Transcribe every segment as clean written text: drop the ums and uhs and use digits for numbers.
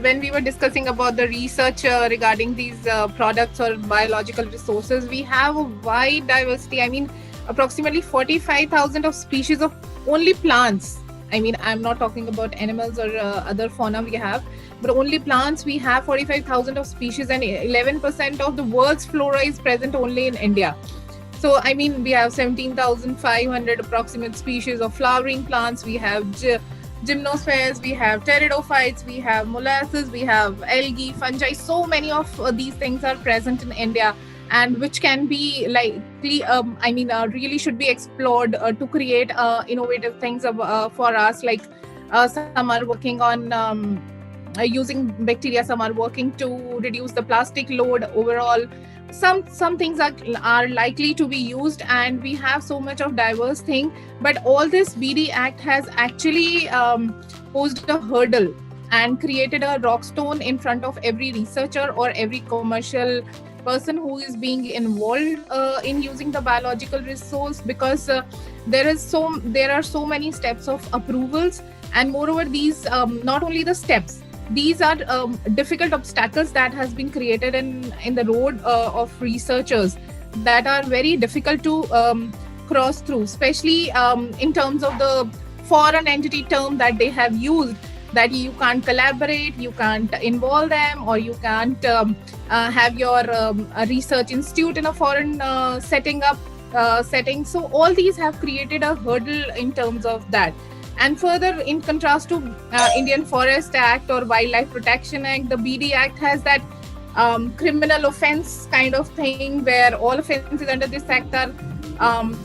when we were discussing about the research regarding these products or biological resources, we have a wide diversity. I mean, approximately 45,000 of species of only plants. I mean, I'm not talking about animals or other fauna we have, but only plants we have 45,000 of species, and 11% of the world's flora is present only in India. So, I mean, we have 17,500 approximate species of flowering plants. We have gymnosperms, we have pteridophytes, we have molasses, we have algae, fungi. So many of these things are present in India, and which can be likely, really should be explored to create innovative things for us. Like some are working on using bacteria, some are working to reduce the plastic load overall. Some things are likely to be used, and we have so much of diverse thing. But all this BD Act has actually posed a hurdle and created a rock stone in front of every researcher or every commercial person who is being involved in using the biological resource, because there are so many steps of approvals, and moreover these not only the steps, these are difficult obstacles that has been created in the road of researchers, that are very difficult to cross through, especially in terms of the foreign entity term that they have used, that you can't collaborate, you can't involve them, or you can't have your research institute in a foreign setting. So all these have created a hurdle in terms of that. And further, in contrast to Indian Forest Act or Wildlife Protection Act, the BD Act has that criminal offense kind of thing, where all offenses under this act are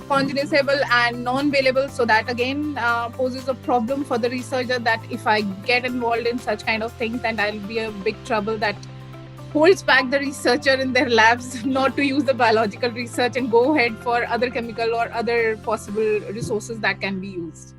cognizable and non-bailable. So that again poses a problem for the researcher, that if I get involved in such kind of things, then I'll be a big trouble that holds back the researcher in their labs not to use the biological research and go ahead for other chemical or other possible resources that can be used.